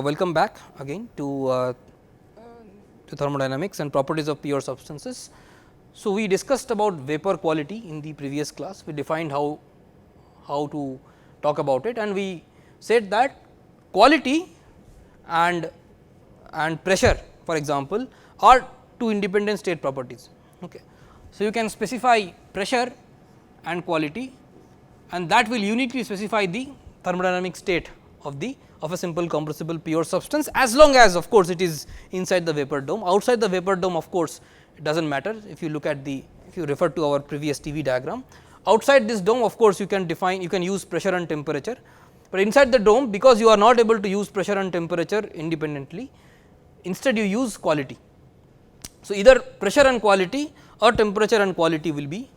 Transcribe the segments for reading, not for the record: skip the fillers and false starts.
welcome back again to thermodynamics and properties of pure substances. So, we discussed about vapor quality in the previous class. We defined how to talk about it, and we said that quality and pressure, for example, are two independent state properties. Okay. So, you can specify pressure and quality, and that will uniquely specify the thermodynamic state of a simple compressible pure substance, as long as of course, it is inside the vapor dome. Outside the vapor dome, of course, it does not matter. If you look at if you refer to our previous TV diagram, outside this dome, of course, you can use pressure and temperature, but inside the dome, because you are not able to use pressure and temperature independently, instead you use quality. So, either pressure and quality or temperature and quality will be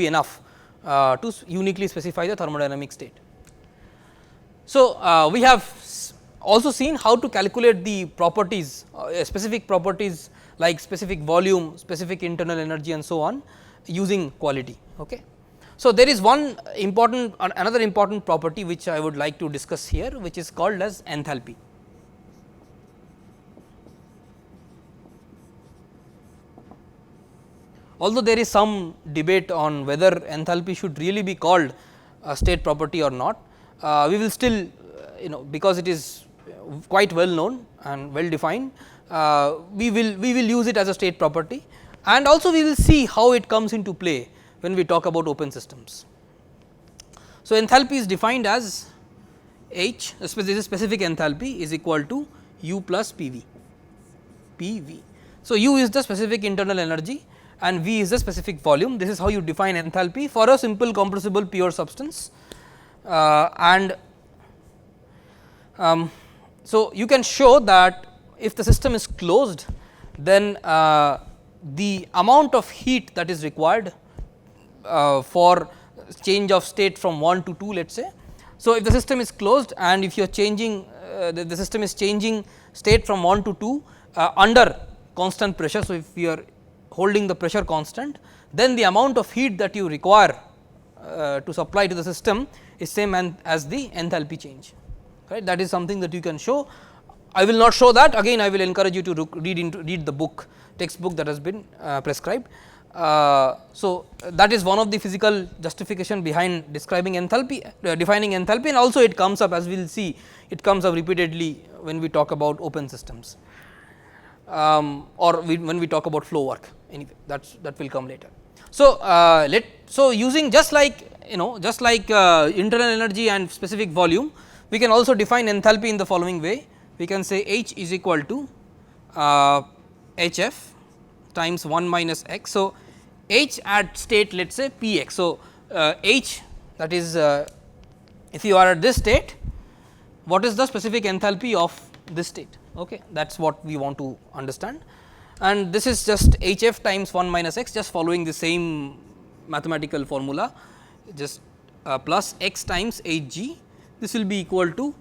enough to uniquely specify the thermodynamic state. So, we have also seen how to calculate the properties, specific properties like specific volume, specific internal energy and so on, using quality. Okay. So, there is another important property which I would like to discuss here, which is called as enthalpy. Although there is some debate on whether enthalpy should really be called a state property or not, we will still, because it is quite well known and well defined, we will use it as a state property, and also we will see how it comes into play when we talk about open systems. So, enthalpy is defined as H, this is specific enthalpy, is equal to U plus PV. So, U is the specific internal energy and V is the specific volume. This is how you define enthalpy for a simple compressible pure substance. So, you can show that if the system is closed, then the amount of heat that is required for change of state from 1 to 2, let us say. So, if the system is closed and if you are changing the system is changing state from 1 to 2 under constant pressure. So, if you are holding the pressure constant, then the amount of heat that you require to supply to the system is same as the enthalpy change, right. That is something that you can show. I will not show that, again I will encourage you to read the textbook that has been prescribed. So, that is one of the physical justification behind describing enthalpy, defining enthalpy, and also it comes up, as we will see, it comes up repeatedly when we talk about open systems, or when we talk about flow work, anyway that will come later. So, using just like internal energy and specific volume, we can also define enthalpy in the following way. We can say H is equal to Hf times 1 minus x. So, H at state, let us say Px. So, H, that is if you are at this state, what is the specific enthalpy of this state, okay. That is what we want to understand, and this is just Hf times 1 minus x, just following the same mathematical formula, just plus x times Hg. This will be equal to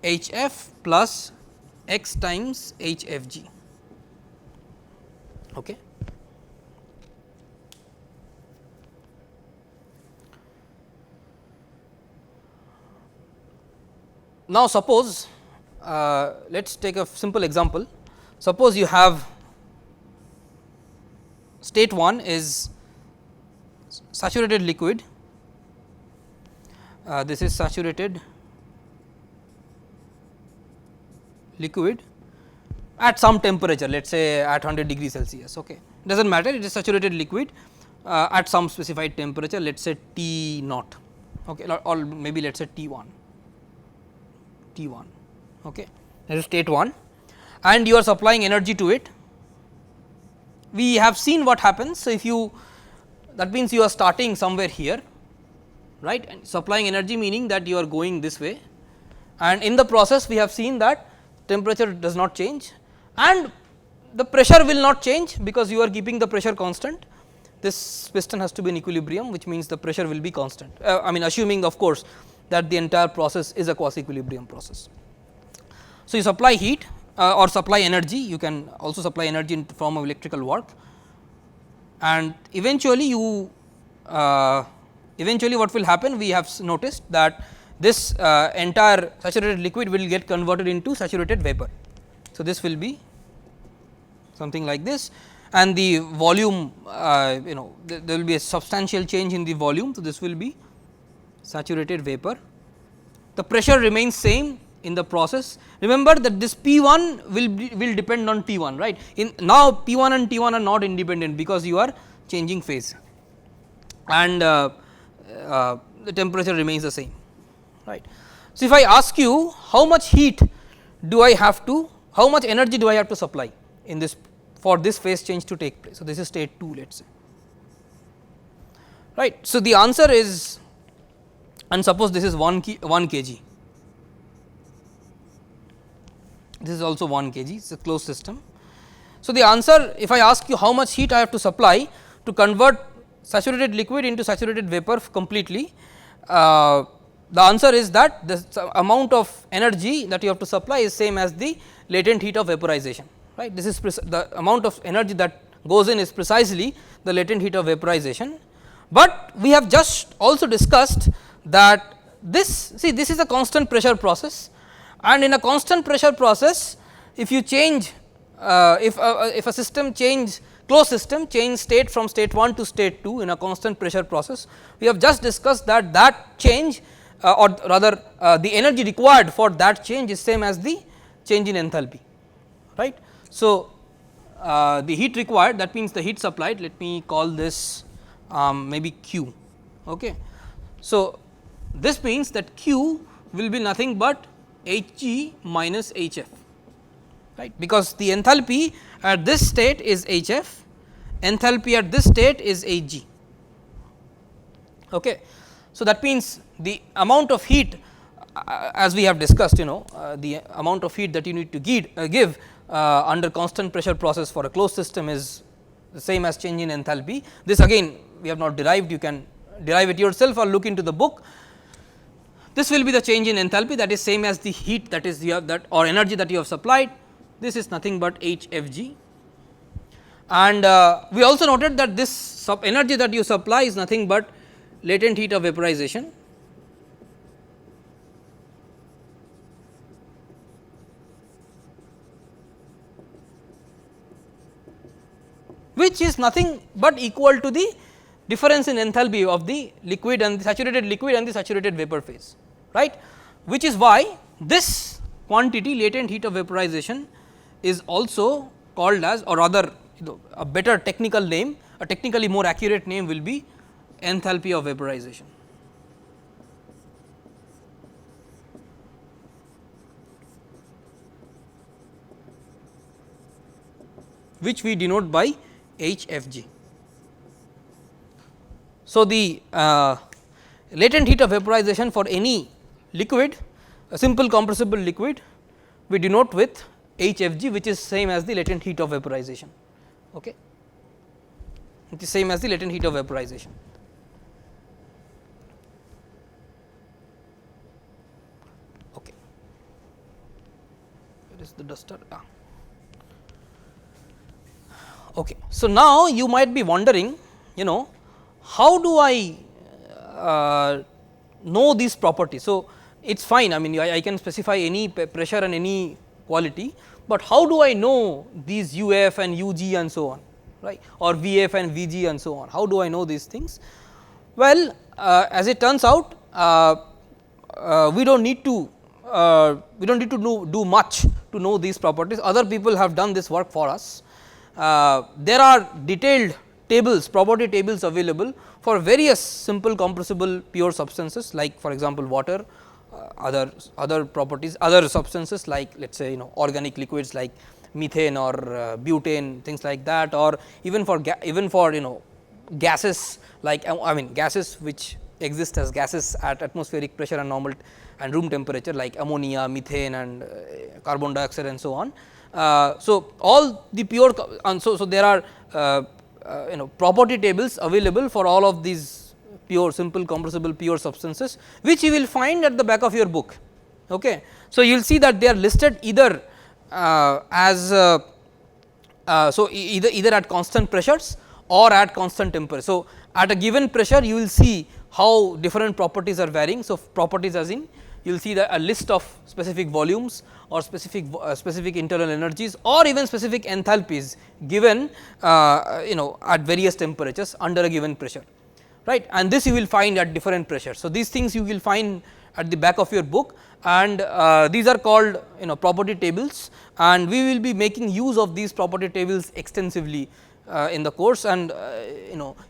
Hf plus x times Hfg. Okay. Now, suppose let us take a simple example. Suppose you have state 1 is saturated liquid, this is saturated liquid at some temperature, let us say at 100 degree Celsius, okay. Does not matter, it is saturated liquid at some specified temperature, let us say T naught, okay, or maybe let us say T1, okay. That is state 1, and you are supplying energy to it. We have seen what happens. So, if you, that means you are starting somewhere here, right, and supplying energy, meaning that you are going this way, and in the process we have seen that temperature does not change and the pressure will not change, because you are keeping the pressure constant. This piston has to be in equilibrium, which means the pressure will be constant, I mean assuming of course that the entire process is a quasi equilibrium process. So, you supply heat or supply energy, you can also supply energy in form of electrical work, and eventually what will happen, we have noticed that this entire saturated liquid will get converted into saturated vapor. So, this will be something like this, and the volume there will be a substantial change in the volume. So, this will be saturated vapor. The pressure remains same in the process. Remember that this P1 will depend on T1, right. In now P1 and T1 are not independent, because you are changing phase, and the temperature remains the same, right. So, if I ask you how much heat do I have to, how much energy do I have to supply in this for this phase change to take place. So, this is state 2, let us say, right. So, the answer is, and suppose this is 1 kg, this is also 1 kg, it is a closed system. So, the answer, if I ask you how much heat I have to supply to convert saturated liquid into saturated vapor completely, the answer is that the amount of energy that you have to supply is same as the latent heat of vaporization, right. This is the amount of energy that goes in is precisely the latent heat of vaporization, but we have just also discussed that this is a constant pressure process, and in a constant pressure process, if you change if a system closed system change state from state 1 to state 2 in a constant pressure process, we have just discussed that change or rather the energy required for that change is same as the change in enthalpy, right. So, the heat required, that means the heat supplied, let me call this maybe Q. Okay. So, this means that Q will be nothing but Hg minus Hf, right, because the enthalpy at this state is Hf, enthalpy at this state is Hg. Okay. So, that means the amount of heat as we have discussed, the amount of heat that you need to give under constant pressure process for a closed system is the same as change in enthalpy. This again we have not derived, you can derive it yourself or look into the book. This will be the change in enthalpy, that is same as the heat that is you have that or energy that you have supplied. This is nothing but Hfg, and we also noted that this energy that you supply is nothing but latent heat of vaporization, which is nothing but equal to the difference in enthalpy of the liquid and the saturated liquid and the saturated vapor phase, right, which is why this quantity latent heat of vaporization is also called as, or rather a better technical name, a technically more accurate name will be enthalpy of vaporization. Which we denote by Hfg. So, the latent heat of vaporization for any liquid, a simple compressible liquid, we denote with Hfg, which is same as the latent heat of vaporization. Okay. It is same as the latent heat of vaporization. Okay. Where is the duster? Okay. So, now you might be wondering, how do I know these properties. So, it is fine, I mean I can specify any pressure and any quality, but how do I know these UF and UG and so on, right, or VF and VG and so on, how do I know these things? Well, as it turns out, we do not need to do much to know these properties. Other people have done this work for us. There are detailed tables, property tables available for various simple compressible pure substances, like for example, water, other properties, other substances like let us say organic liquids like methane or butane, things like that, or even for gases like gases which exist as gases at atmospheric pressure and normal and room temperature like ammonia, methane and carbon dioxide and so on. So, all the pure and so there are property tables available for all of these pure simple compressible pure substances, which you will find at the back of your book. Okay. So, you will see that they are listed either either at constant pressures or at constant temperature. So, at a given pressure you will see how different properties are varying. So, properties as in you will see that a list of specific volumes or specific internal energies or even specific enthalpies given at various temperatures under a given pressure, right, and this you will find at different pressures. So, these things you will find at the back of your book, and these are called property tables, and we will be making use of these property tables extensively in the course. And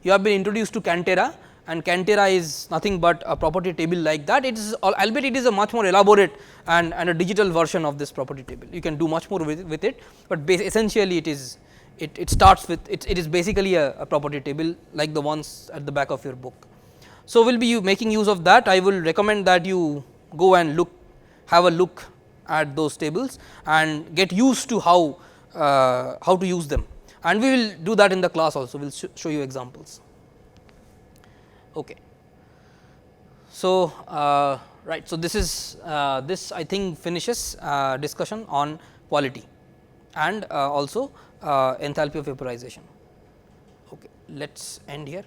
you have been introduced to Cantera, and Cantera is nothing but a property table like that. It is albeit it is a much more elaborate and a digital version of this property table. You can do much more with it, but essentially it is it starts with it is basically a property table like the ones at the back of your book. So, we will be making use of that. I will recommend that you go and have a look at those tables and get used to how to use them, and we will do that in the class also. We will show you examples. Okay. So, right. So, this is this I think finishes discussion on quality and also enthalpy of vaporization. Okay. Let us end here.